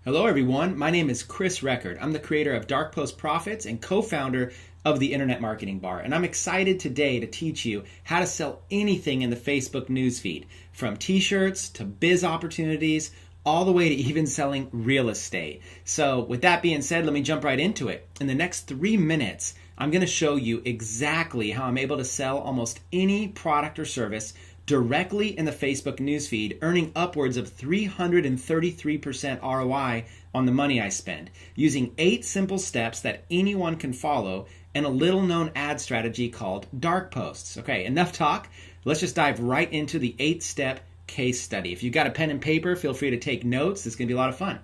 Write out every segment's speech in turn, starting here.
Hello, everyone. My name is Chris Record. I'm the creator of Dark Post Profits and co-founder of the Internet Marketing Bar. And I'm excited today to teach you how to sell anything in the Facebook newsfeed, from t-shirts to biz opportunities, all the way to even selling real estate. So with that being said, let me jump right into it. In the next 3 minutes, I'm going to show you exactly how I'm able to sell almost any product or service directly in the Facebook newsfeed, earning upwards of 333% ROI on the money I spend, using 8 simple steps that anyone can follow and a little known ad strategy called dark posts. Okay, enough talk. Let's just dive right into the 8-step case study. If you've got a pen and paper, feel free to take notes. It's going to be a lot of fun.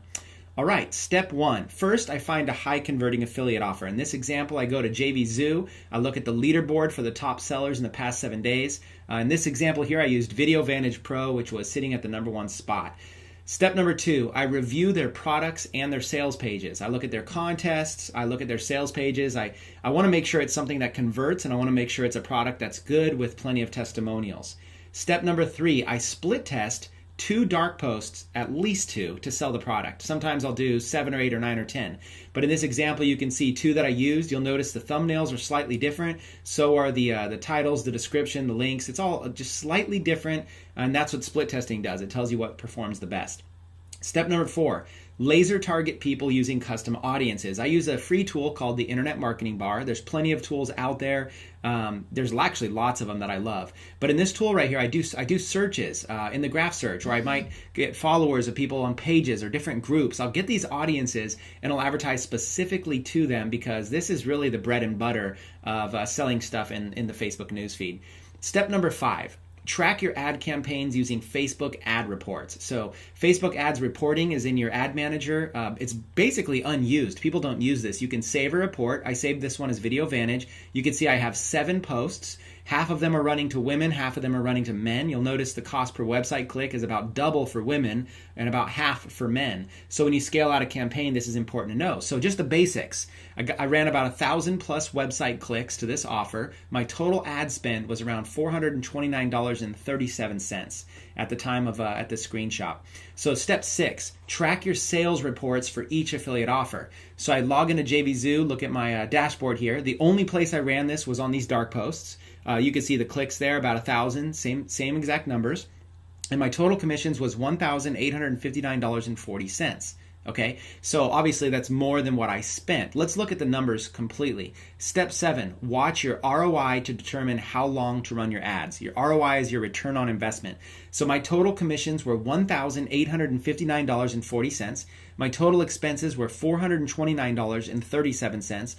All right, step 1. First, I find a high converting affiliate offer. In this example, I go to JVZoo. I look at the leaderboard for the top sellers in the past 7 days. In this example here, I used Video Vantage Pro, which was sitting at the #1 spot. Step number 2, I review their products and their sales pages. I look at their contests. I look at their sales pages. I want to make sure it's something that converts, and I want to make sure it's a product that's good with plenty of testimonials. Step number 3, I split test 2 dark posts, at least 2, to sell the product. Sometimes I'll do 7 or 8 or 9 or 10. But in this example, you can see 2 that I used. You'll notice the thumbnails are slightly different. So are the titles, the description, the links. It's all just slightly different. And that's what split testing does. It tells you what performs the best. Step number 4, laser target people using custom audiences. I use a free tool called the Internet Marketing Bar. There's plenty of tools out there. There's actually lots of them that I love. But in this tool right here, I do searches in the graph search, or I might get followers of people on pages or different groups. I'll get these audiences and I'll advertise specifically to them, because this is really the bread and butter of selling stuff in the Facebook newsfeed. Step number 5. Track your ad campaigns using Facebook ad reports. So Facebook ads reporting is in your ad manager. It's basically unused. People don't use this. You can save a report. I saved this one as Video Vantage. You can see I have 7 posts. Half of them are running to women, half of them are running to men. You'll notice the cost per website click is about double for women and about half for men. So when you scale out a campaign, this is important to know. So just the basics. I ran about 1,000 plus website clicks to this offer. My total ad spend was around $429.37 at the time of at the screenshot. So step 6, track your sales reports for each affiliate offer. So I log into JVZoo, look at my dashboard here. The only place I ran this was on these dark posts. You can see the clicks there, about 1,000, same exact numbers. And my total commissions was $1,859.40. Okay, so obviously that's more than what I spent. Let's look at the numbers completely. Step 7, watch your ROI to determine how long to run your ads. Your ROI is your return on investment. So my total commissions were $1,859.40. My total expenses were $429.37.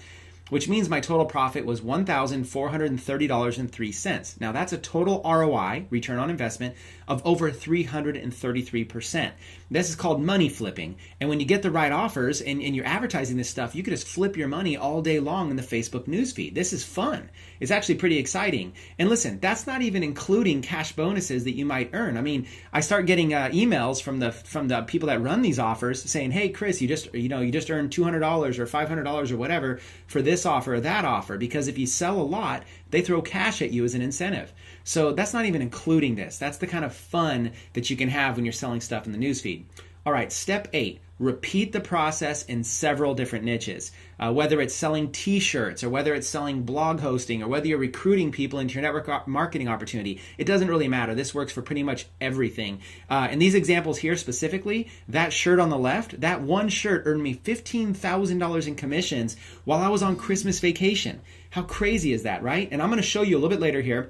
Which means my total profit was $1,430.03. Now that's a total ROI, return on investment, of over 333%. This is called money flipping. And when you get the right offers and you're advertising this stuff, you can just flip your money all day long in the Facebook newsfeed. This is fun. It's actually pretty exciting. And listen, that's not even including cash bonuses that you might earn. I mean, I start getting emails from the people that run these offers saying, "Hey, Chris, you just earned $200 or $500 or whatever for this offer or that offer," because if you sell a lot, they throw cash at you as an incentive. So that's not even including this. That's the kind of fun that you can have when you're selling stuff in the newsfeed. All right, step 8, repeat the process in several different niches. Whether it's selling t-shirts or whether it's selling blog hosting or whether you're recruiting people into your network marketing opportunity, it doesn't really matter. This works for pretty much everything. In these examples here specifically, that shirt on the left, that one shirt earned me $15,000 in commissions while I was on Christmas vacation. How crazy is that, right? And I'm going to show you a little bit later here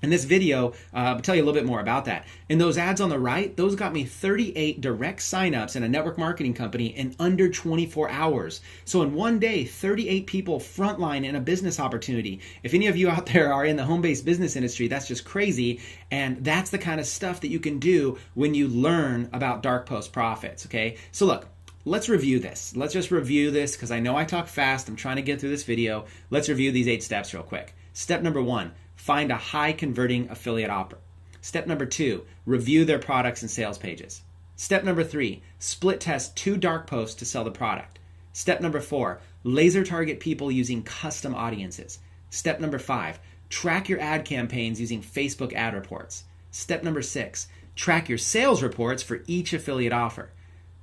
in this video, I'll tell you a little bit more about that. And those ads on the right, those got me 38 direct signups in a network marketing company in under 24 hours. So in one day, 38 people frontline in a business opportunity. If any of you out there are in the home-based business industry, that's just crazy. And that's the kind of stuff that you can do when you learn about dark post profits, okay? So look, let's review this. Let's just review this because I know I talk fast. I'm trying to get through this video. Let's review these 8 steps real quick. Step number 1, find a high converting affiliate offer. Step number 2, review their products and sales pages. Step number 3, split test 2 dark posts to sell the product. Step number 4, laser target people using custom audiences. Step number 5, track your ad campaigns using Facebook ad reports. Step number 6, track your sales reports for each affiliate offer.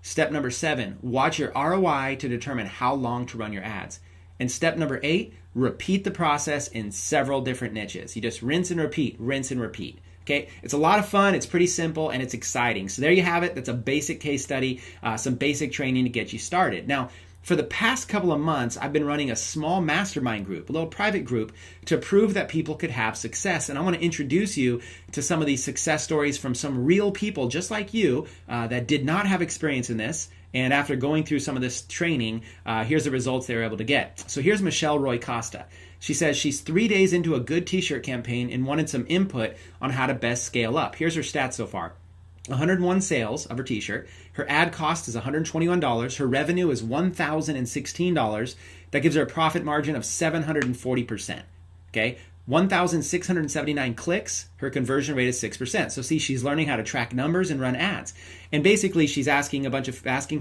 Step number 7, watch your ROI to determine how long to run your ads. And step number 8, repeat the process in several different niches. You just rinse and repeat, rinse and repeat. Okay, it's a lot of fun, it's pretty simple, and it's exciting. So there you have it. That's a basic case study, some basic training to get you started. Now, for the past couple of months, I've been running a small mastermind group, a little private group, to prove that people could have success. And I want to introduce you to some of these success stories from some real people just like you that did not have experience in this. And after going through some of this training, here's the results they were able to get. So here's Michelle Roy Costa. She says she's 3 days into a good t-shirt campaign and wanted some input on how to best scale up. Here's her stats so far. 101 sales of her t-shirt. Her ad cost is $121. Her revenue is $1,016. That gives her a profit margin of 740%. Okay, 1,679 clicks. Her conversion rate is 6%. So see, she's learning how to track numbers and run ads. And basically, she's asking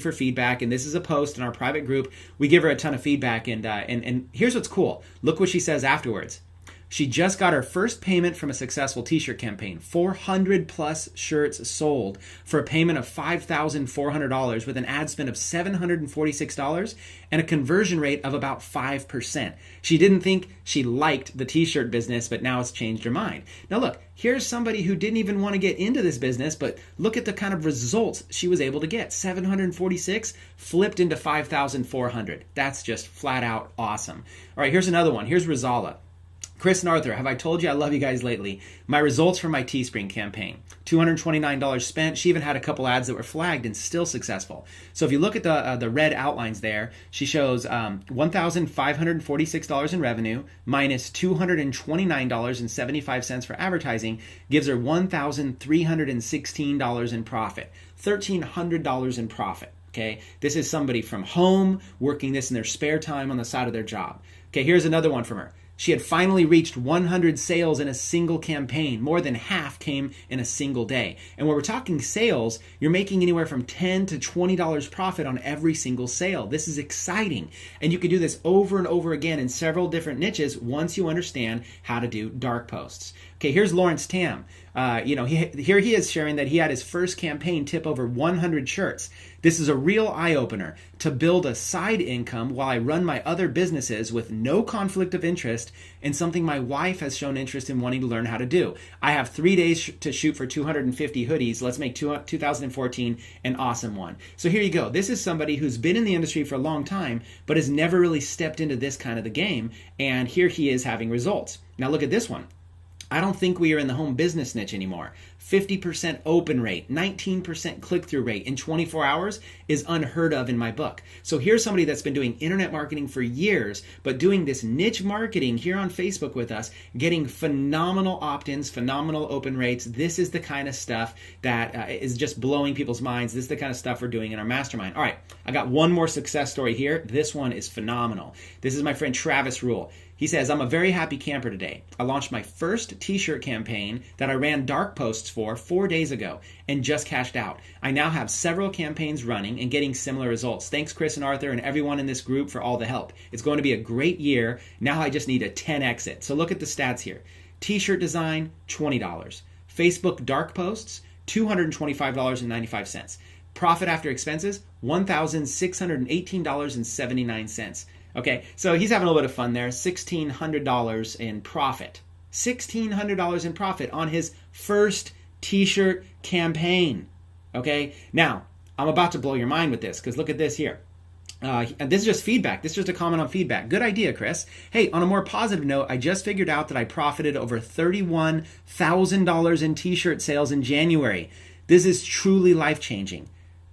for feedback. And this is a post in our private group. We give her a ton of feedback. And here's what's cool. Look what she says afterwards. She just got her first payment from a successful t-shirt campaign, 400 plus shirts sold for a payment of $5,400 with an ad spend of $746 and a conversion rate of about 5%. She didn't think she liked the t-shirt business, but now it's changed her mind. Now look, here's somebody who didn't even want to get into this business, but look at the kind of results she was able to get. 746 flipped into 5,400. That's just flat out awesome. All right, here's another one. Here's Rosala. Chris and Arthur, have I told you I love you guys lately? My results from my Teespring campaign. $229 spent. She even had a couple ads that were flagged and still successful. So if you look at the red outlines there, she shows $1,546 in revenue minus $229.75 for advertising gives her $1,316 in profit. $1,300 in profit. Okay, this is somebody from home working this in their spare time on the side of their job. Okay, here's another one from her. She had finally reached 100 sales in a single campaign. More than half came in a single day. And when we're talking sales, you're making anywhere from $10 to $20 profit on every single sale. This is exciting. And you can do this over and over again in several different niches once you understand how to do dark posts. Okay, here's Lawrence Tam. Here he is sharing that he had his first campaign tip over 100 shirts. This is a real eye-opener to build a side income while I run my other businesses with no conflict of interest and something my wife has shown interest in wanting to learn how to do. I have 3 days to shoot for 250 hoodies. Let's make 2014 an awesome one. So here you go. This is somebody who's been in the industry for a long time, but has never really stepped into this kind of the game. And here he is having results. Now look at this one. I don't think we are in the home business niche anymore. 50% open rate, 19% click-through rate in 24 hours is unheard of in my book. So here's somebody that's been doing internet marketing for years, but doing this niche marketing here on Facebook with us, getting phenomenal opt-ins, phenomenal open rates. This is the kind of stuff that is just blowing people's minds. This is the kind of stuff we're doing in our mastermind. All right, I got one more success story here. This one is phenomenal. This is my friend Travis Rule. He says, I'm a very happy camper today. I launched my first t-shirt campaign that I ran dark posts for 4 days ago and just cashed out. I now have several campaigns running and getting similar results. Thanks, Chris and Arthur and everyone in this group for all the help. It's going to be a great year. Now I just need a 10x it. So look at the stats here. T-shirt design, $20. Facebook dark posts, $225.95. Profit after expenses, $1,618.79. Okay, so he's having a little bit of fun there. $1,600 in profit. $1,600 in profit on his first t-shirt campaign. Okay, now I'm about to blow your mind with this because look at this here. And this is just feedback. This is just a comment on feedback. Good idea, Chris. Hey, on a more positive note, I just figured out that I profited over $31,000 in t-shirt sales in January. This is truly life-changing.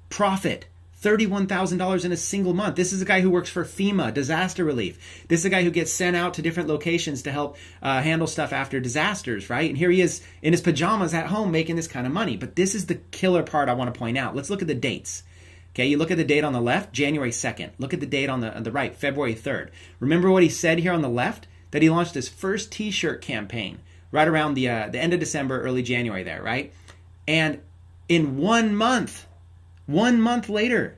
Profit. $31,000 in a single month. This is a guy who works for FEMA, disaster relief. This is a guy who gets sent out to different locations to help handle stuff after disasters, right? And here he is in his pajamas at home making this kind of money. But this is the killer part I want to point out. Let's look at the dates. Okay, you look at the date on the left, January 2nd. Look at the date on the right, February 3rd. Remember what he said here on the left? That he launched his first t-shirt campaign right around the end of December, early January there, right? And in 1 month, 1 month later,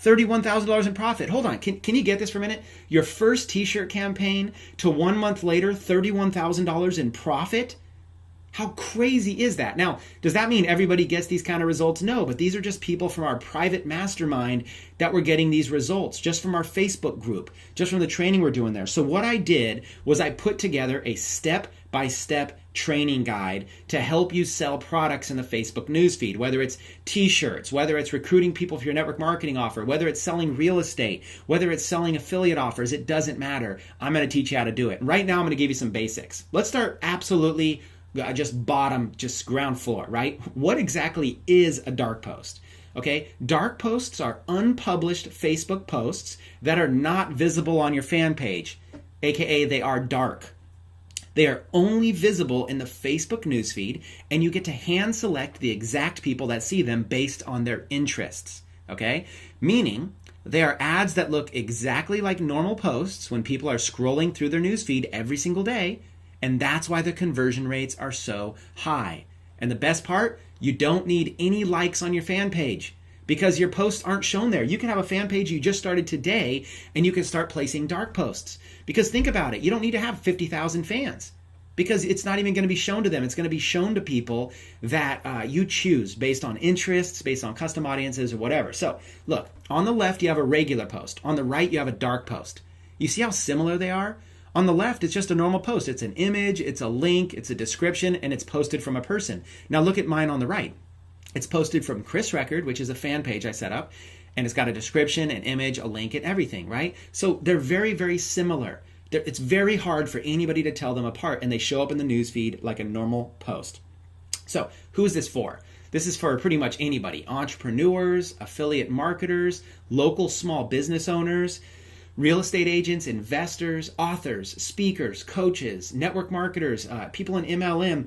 $31,000 in profit. Hold on. Can you get this for a minute? Your first t-shirt campaign to 1 month later, $31,000 in profit? How crazy is that? Now, does that mean everybody gets these kind of results? No, but these are just people from our private mastermind that were getting these results just from our Facebook group, just from the training we're doing there. So what I did was I put together a step-by-step training guide to help you sell products in the Facebook newsfeed, whether it's t-shirts, whether it's recruiting people for your network marketing offer, whether it's selling real estate, whether it's selling affiliate offers, it doesn't matter. I'm going to teach you how to do it. And right now I'm going to give you some basics. Let's start absolutely just ground floor, right? What exactly is a dark post? Okay, dark posts are unpublished Facebook posts that are not visible on your fan page, aka they are dark. They are only visible in the Facebook newsfeed, and you get to hand select the exact people that see them based on their interests, okay? Meaning, they are ads that look exactly like normal posts when people are scrolling through their newsfeed every single day, and that's why the conversion rates are so high. And the best part, you don't need any likes on your fan page because your posts aren't shown there. You can have a fan page you just started today and you can start placing dark posts. Because think about it, you don't need to have 50,000 fans because it's not even going to be shown to them. It's going to be shown to people that you choose based on interests, based on custom audiences or whatever. So look, on the left you have a regular post. On the right you have a dark post. You see how similar they are? On the left, it's just a normal post. It's an image, it's a link, it's a description, and it's posted from a person. Now look at mine on the right. It's posted from Chris Record, which is a fan page I set up, and it's got a description, an image, a link, and everything, right? So they're very, very similar. It's very hard for anybody to tell them apart, and they show up in the newsfeed like a normal post. So who is this for? This is for pretty much anybody. Entrepreneurs, affiliate marketers, local small business owners, real estate agents, investors, authors, speakers, coaches, network marketers, people in MLM,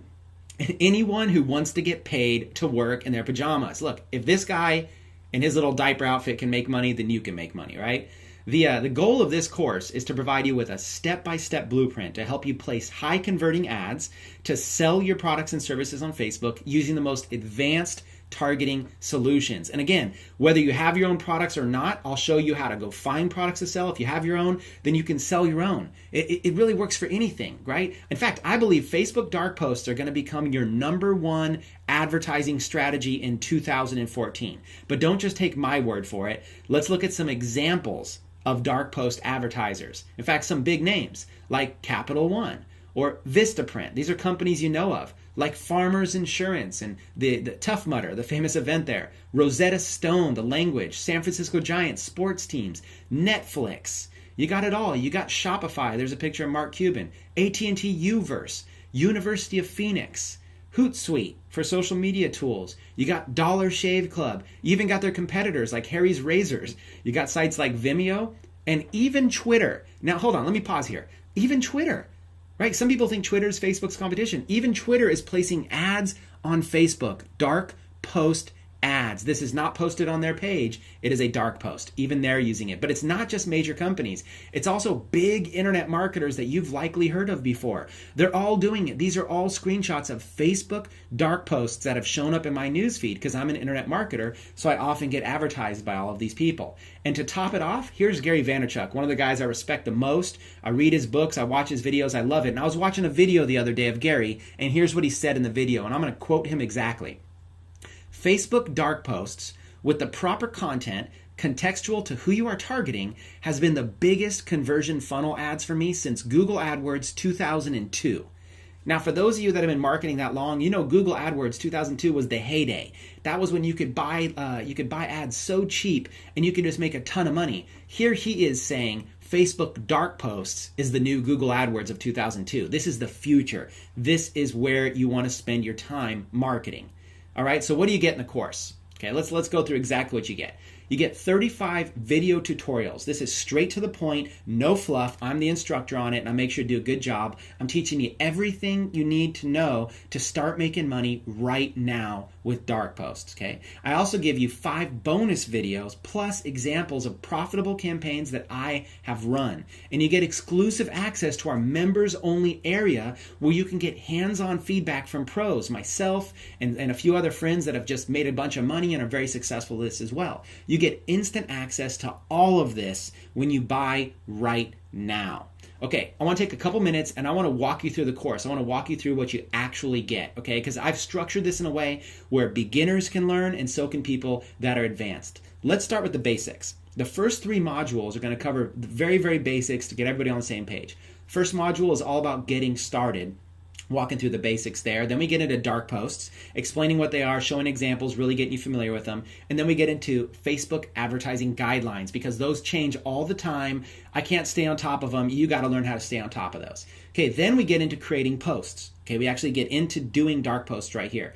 anyone who wants to get paid to work in their pajamas. Look, if this guy in his little diaper outfit can make money, then you can make money, right? The goal of this course is to provide you with a step-by-step blueprint to help you place high-converting ads to sell your products and services on Facebook using the most advanced targeting solutions. And again, whether you have your own products or not, I'll show you how to go find products to sell. If you have your own, then you can sell your own. It really works for anything, right? In fact, I believe Facebook dark posts are going to become your #1 advertising strategy in 2014. But don't just take my word for it. Let's look at some examples of dark post advertisers. In fact, some big names like Capital One or Vistaprint. These are companies you know of, like Farmers Insurance and the Tough Mudder, the famous event there, Rosetta Stone, The Language, San Francisco Giants, sports teams, Netflix. You got it all. You got Shopify. There's a picture of Mark Cuban. AT&T Uverse, University of Phoenix, Hootsuite for social media tools. You got Dollar Shave Club. You even got their competitors like Harry's Razors. You got sites like Vimeo and even Twitter. Now, hold on. Let me pause here. Even Twitter. Right? Some people think Twitter is Facebook's competition. Even Twitter is placing ads on Facebook, dark post ads. This is not posted on their page. It is a dark post. Even they're using it. But it's not just major companies. It's also big internet marketers that you've likely heard of before. They're all doing it. These are all screenshots of Facebook dark posts that have shown up in my newsfeed because I'm an internet marketer, so I often get advertised by all of these people. And to top it off, here's Gary Vaynerchuk, one of the guys I respect the most. I read his books, I watch his videos, I love it. And I was watching a video the other day of Gary, and here's what he said in the video, and I'm going to quote him exactly. Facebook dark posts with the proper content, contextual to who you are targeting, has been the biggest conversion funnel ads for me since Google AdWords 2002. Now, for those of you that have been marketing that long, you know Google AdWords 2002 was the heyday. That was when you could buy ads so cheap and you could just make a ton of money. Here he is saying Facebook dark posts is the new Google AdWords of 2002. This is the future. This is where you want to spend your time marketing. All right, so what do you get in the course? Okay, let's go through exactly what you get. You get 35 video tutorials. This is straight to the point, no fluff. I'm the instructor on it, and I make sure to do a good job. I'm teaching you everything you need to know to start making money right now with dark posts, okay? I also give you 5 bonus videos plus examples of profitable campaigns that I have run. And you get exclusive access to our members-only area where you can get hands-on feedback from pros, myself, and a few other friends that have just made a bunch of money and are very successful at this as well. You get instant access to all of this when you buy right now. Okay, I want to take a couple minutes and I want to walk you through the course. I want to walk you through what you actually get, okay? Because I've structured this in a way where beginners can learn and so can people that are advanced. Let's start with the basics. The first 3 modules are going to cover the very, very basics to get everybody on the same page. First module is all about getting started, walking through the basics there. Then we get into dark posts, explaining what they are, showing examples, really getting you familiar with them. And then we get into Facebook advertising guidelines, because those change all the time. I can't stay on top of them. You got to learn how to stay on top of those. Okay, then we get into creating posts. Okay, we actually get into doing dark posts right here.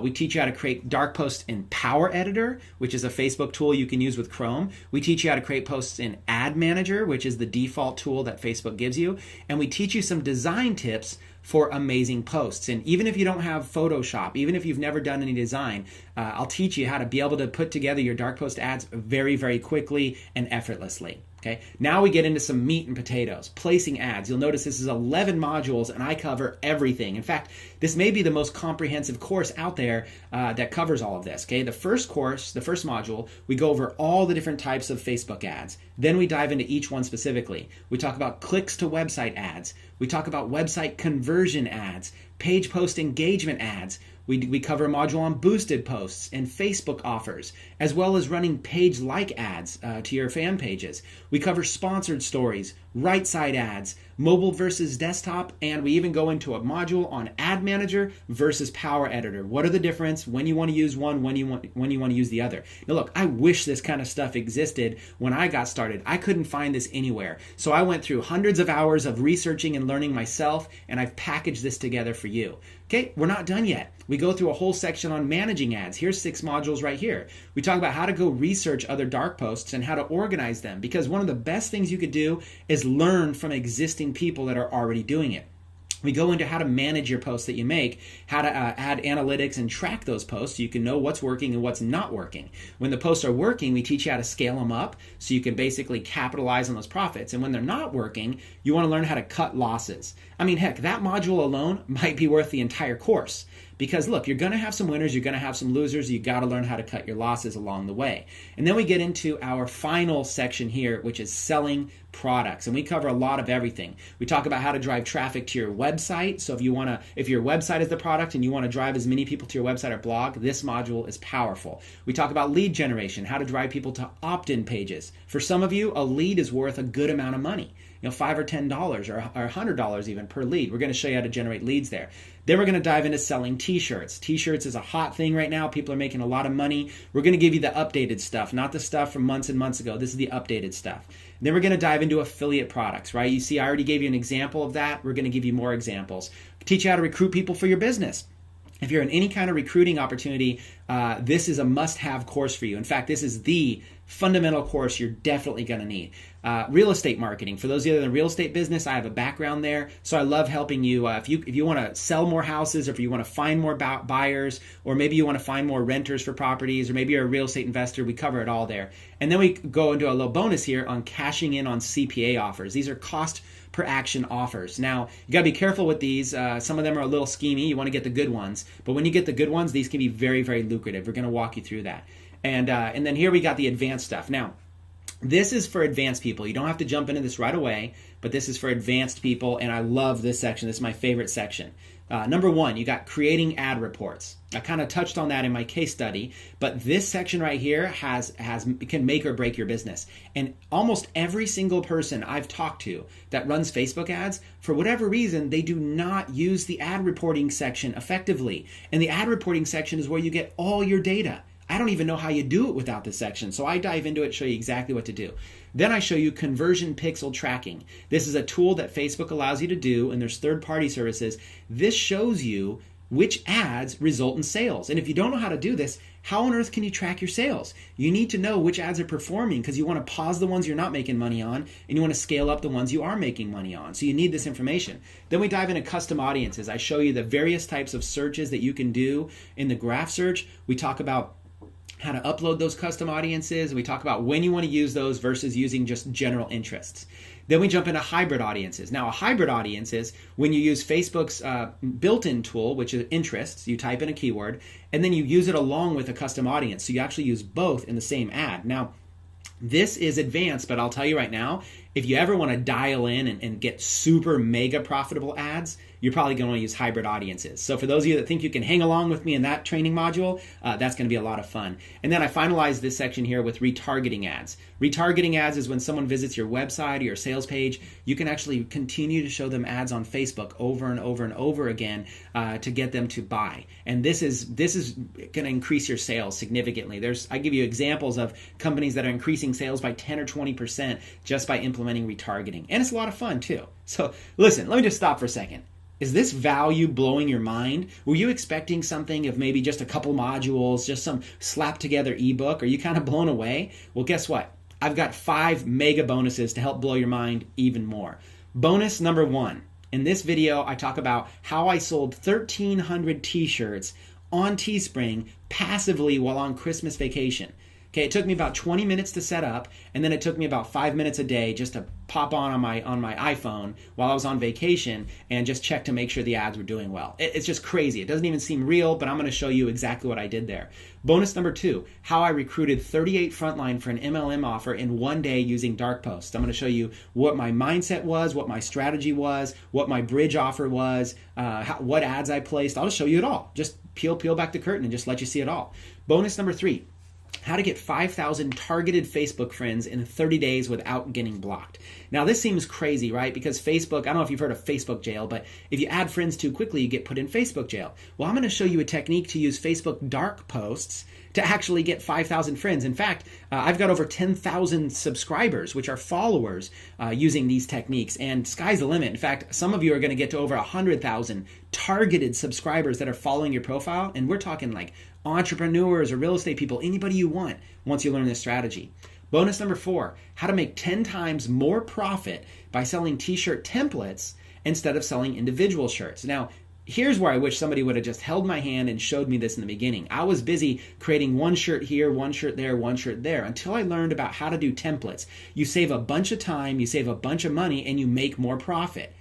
We teach you how to create dark posts in Power Editor, which is a Facebook tool you can use with Chrome. We teach you how to create posts in Ad Manager, which is the default tool that Facebook gives you. And we teach you some design tips for amazing posts. And even if you don't have Photoshop, even if you've never done any design, I'll teach you how to be able to put together your dark post ads very, very quickly and effortlessly. Okay, now we get into some meat and potatoes, placing ads. You'll notice this is 11 modules and I cover everything. In fact, this may be the most comprehensive course out there that covers all of this. Okay, the first course, the first module, we go over all the different types of Facebook ads. Then we dive into each one specifically. We talk about clicks to website ads. We talk about website conversion ads, page post engagement ads. We cover a module on boosted posts and Facebook offers, as well as running page-like ads to your fan pages. We cover sponsored stories, right side ads, mobile versus desktop, and we even go into a module on Ad Manager versus Power Editor. What are the difference when you want to use one, when you want to use the other? Now look, I wish this kind of stuff existed when I got started. I couldn't find this anywhere. So I went through hundreds of hours of researching and learning myself, and I've packaged this together for you. Okay, we're not done yet. We go through a whole section on managing ads. Here's 6 modules right here. We talk about how to go research other dark posts and how to organize them, because one of the best things you could do is learn from existing people that are already doing it. We go into how to manage your posts that you make, how to add analytics and track those posts so you can know what's working and what's not working. When the posts are working, we teach you how to scale them up so you can basically capitalize on those profits. And when they're not working, you want to learn how to cut losses. I mean, heck, that module alone might be worth the entire course. Because look, you're going to have some winners, you're going to have some losers, you got to learn how to cut your losses along the way. And then we get into our final section here, which is selling products. And we cover a lot of everything. We talk about how to drive traffic to your website. So if your website is the product and you want to drive as many people to your website or blog, this module is powerful. We talk about lead generation, how to drive people to opt-in pages. For some of you, a lead is worth a good amount of money. $5 or $10 or $100 even per lead. We're going to show you how to generate leads there. Then we're going to dive into selling t-shirts. T-shirts is a hot thing right now. People are making a lot of money. We're going to give you the updated stuff, not the stuff from months and months ago. This is the updated stuff. And then we're going to dive into affiliate products, right? You see, I already gave you an example of that. We're going to give you more examples. Teach you how to recruit people for your business. If you're in any kind of recruiting opportunity, this is a must-have course for you. In fact, this is the fundamental course you're definitely going to need. Real estate marketing. For those of you that are in the real estate business, I have a background there. So I love helping you. If you want to sell more houses, or if you want to find more buyers, or maybe you want to find more renters for properties, or maybe you're a real estate investor, we cover it all there. And then we go into a little bonus here on cashing in on CPA offers. These are cost per action offers. Now, you got to be careful with these. Some of them are a little schemy. You want to get the good ones. But when you get the good ones, these can be very, very lucrative. We're going to walk you through that. And then here we got the advanced stuff. Now, this is for advanced people. You don't have to jump into this right away, but this is for advanced people, and I love this section. This is my favorite section. Number 1, you got creating ad reports. I kind of touched on that in my case study, but this section right here can make or break your business. And almost every single person I've talked to that runs Facebook ads, for whatever reason, they do not use the ad reporting section effectively. And the ad reporting section is where you get all your data. I don't even know how you do it without this section, so I dive into it, show you exactly what to do. Then I show you conversion pixel tracking. This is a tool that Facebook allows you to do, and there's third-party services. This shows you which ads result in sales. And if you don't know how to do this, how on earth can you track your sales? You need to know which ads are performing, because you want to pause the ones you're not making money on, and you want to scale up the ones you are making money on. So you need this information. Then we dive into custom audiences. I show you the various types of searches that you can do in the graph search. We talk about how to upload those custom audiences. We talk about when you want to use those versus using just general interests. Then we jump into hybrid audiences. Now, a hybrid audience is when you use Facebook's built-in tool, which is interests. You type in a keyword, and then you use it along with a custom audience. So you actually use both in the same ad. Now, this is advanced, but I'll tell you right now, if you ever want to dial in and get super mega profitable ads, you're probably going to want to use hybrid audiences. So for those of you that think you can hang along with me in that training module, that's going to be a lot of fun. And then I finalized this section here with retargeting ads. Retargeting ads is when someone visits your website or your sales page, you can actually continue to show them ads on Facebook over and over and over again to get them to buy. And this is going to increase your sales significantly. I give you examples of companies that are increasing sales by 10 or 20% just by implementing retargeting. And it's a lot of fun too. So listen, let me just stop for a second. Is this value blowing your mind? Were you expecting something of maybe just a couple modules, just some slapped together ebook? Are you kind of blown away? Well, guess what? I've got 5 mega bonuses to help blow your mind even more. Bonus number 1. In this video, I talk about how I sold 1,300 t-shirts on Teespring passively while on Christmas vacation. Okay, it took me about 20 minutes to set up, and then it took me about 5 minutes a day just to pop on my iPhone while I was on vacation and just check to make sure the ads were doing well. It's just crazy. It doesn't even seem real, but I'm going to show you exactly what I did there. Bonus number 2, how I recruited 38 frontline for an MLM offer in one day using dark posts. I'm going to show you what my mindset was, what my strategy was, what my bridge offer was, what ads I placed. I'll just show you it all. Just peel back the curtain and just let you see it all. Bonus number 3, how to get 5,000 targeted Facebook friends in 30 days without getting blocked. Now, this seems crazy, right? Because Facebook, I don't know if you've heard of Facebook jail, but if you add friends too quickly, you get put in Facebook jail. Well, I'm going to show you a technique to use Facebook dark posts to actually get 5,000 friends. In fact, I've got over 10,000 subscribers, which are followers, using these techniques, and sky's the limit. In fact, some of you are going to get to over 100,000 targeted subscribers that are following your profile, and we're talking like entrepreneurs or real estate people, anybody you want once you learn this strategy. Bonus number 4, how to make 10 times more profit by selling t-shirt templates instead of selling individual shirts. Now, here's where I wish somebody would have just held my hand and showed me this in the beginning. I was busy creating one shirt here, one shirt there, one shirt there, until I learned about how to do templates. You save a bunch of time, you save a bunch of money, and you make more profit.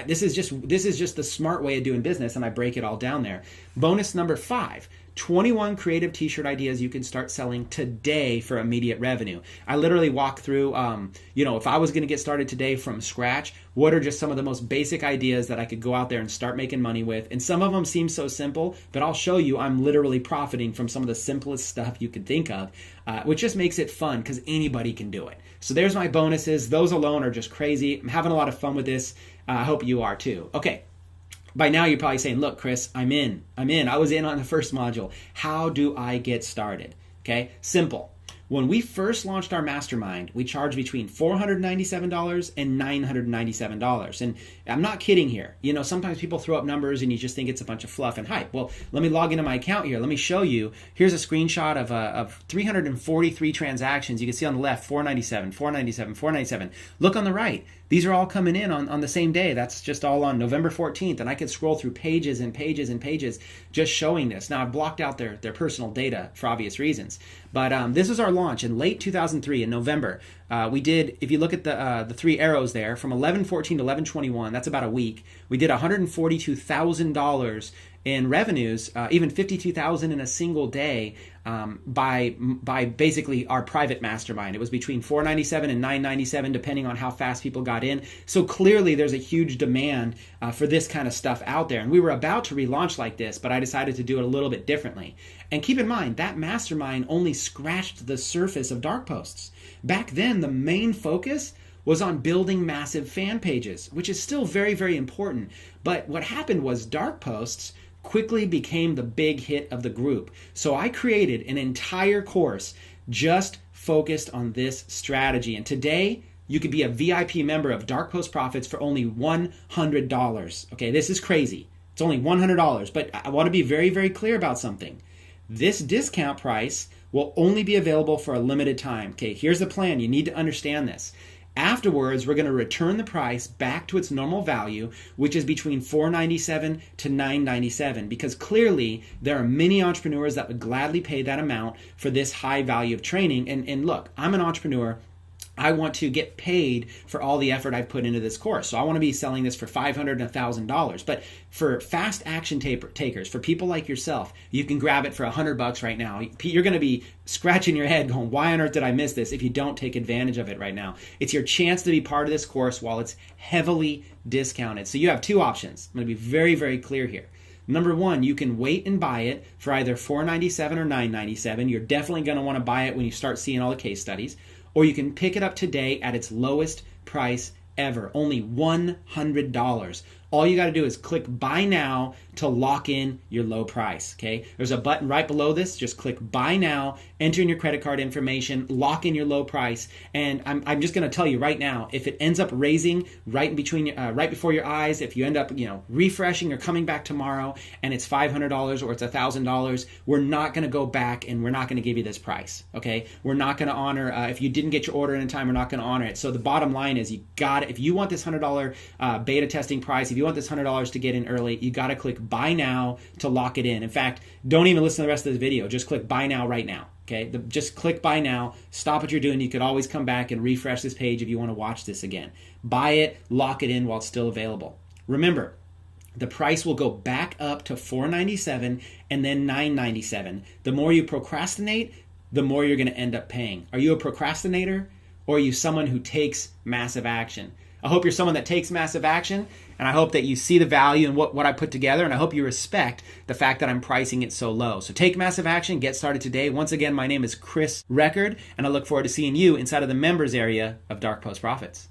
This is just the smart way of doing business, and I break it all down there. Bonus number 5, 21 creative t-shirt ideas you can start selling today for immediate revenue. I literally walk through, if I was going to get started today from scratch, what are just some of the most basic ideas that I could go out there and start making money with? And some of them seem so simple, but I'll show you I'm literally profiting from some of the simplest stuff you could think of, which just makes it fun because anybody can do it. So there's my bonuses. Those alone are just crazy. I'm having a lot of fun with this. I hope you are too. Okay. By now you're probably saying, look, Chris, I'm in. I was in on the first module. How do I get started? Okay, simple. When we first launched our mastermind, we charged between $497 and $997. And I'm not kidding here. Sometimes people throw up numbers and you just think it's a bunch of fluff and hype. Well, let me log into my account here. Let me show you. Here's a screenshot of 343 transactions. You can see on the left, $497, $497, $497. Look on the right. These are all coming in on the same day. That's just all on November 14th. And I could scroll through pages and pages and pages just showing this. Now, I've blocked out their personal data for obvious reasons. But this is our launch in late 2003 in November. We did, if you look at the 3 arrows there, from 11/14 to 11/21, that's about a week. We did $142,000 in revenues, even $52,000 in a single day, by basically our private mastermind. It was between $497 and $997 depending on how fast people got in. So clearly there's a huge demand for this kind of stuff out there. And we were about to relaunch like this, but I decided to do it a little bit differently. And keep in mind, that mastermind only scratched the surface of dark posts. Back then, the main focus was on building massive fan pages, which is still very, very important. But what happened was dark posts quickly became the big hit of the group. So I created an entire course just focused on this strategy. And today, you could be a VIP member of Dark Post Profits for only $100. Okay, this is crazy. It's only $100, but I want to be very, very clear about something. This discount price will only be available for a limited time. Okay, here's the plan. You need to understand this. Afterwards, we're going to return the price back to its normal value, which is between $497 to $997, because clearly there are many entrepreneurs that would gladly pay that amount for this high value of training. And look, I'm an entrepreneur. I want to get paid for all the effort I've put into this course. So I want to be selling this for $500 and $1,000. But for fast action takers, for people like yourself, you can grab it for $100 right now. You're going to be scratching your head going, why on earth did I miss this if you don't take advantage of it right now? It's your chance to be part of this course while it's heavily discounted. So you have two options. I'm going to be very, very clear here. Number one, you can wait and buy it for either $497 or $997. You're definitely going to want to buy it when you start seeing all the case studies. Or you can pick it up today at its lowest price ever, only $100. All you got to do is click buy now to lock in your low price, okay? There's a button right below this. Just click buy now, enter in your credit card information, lock in your low price. And I'm just going to tell you right now, if it ends up raising right before your eyes, if you end up, refreshing or coming back tomorrow and it's $500 or it's $1,000, we're not going to go back and we're not going to give you this price, okay? We're not going to honor, if you didn't get your order in time, we're not going to honor it. So the bottom line is if you want this $100 beta testing price, if you want this $100 to get in early, you got to click buy now to lock it in. In fact, don't even listen to the rest of the video. Just click buy now right now. Okay, just click buy now. Stop what you're doing. You could always come back and refresh this page if you want to watch this again. Buy it, lock it in while it's still available. Remember, the price will go back up to $497 and then $997. The more you procrastinate, the more you're going to end up paying. Are you a procrastinator or are you someone who takes massive action? I hope you're someone that takes massive action, and I hope that you see the value in what I put together, and I hope you respect the fact that I'm pricing it so low. So take massive action, get started today. Once again, my name is Chris Record, and I look forward to seeing you inside of the members area of Dark Post Profits.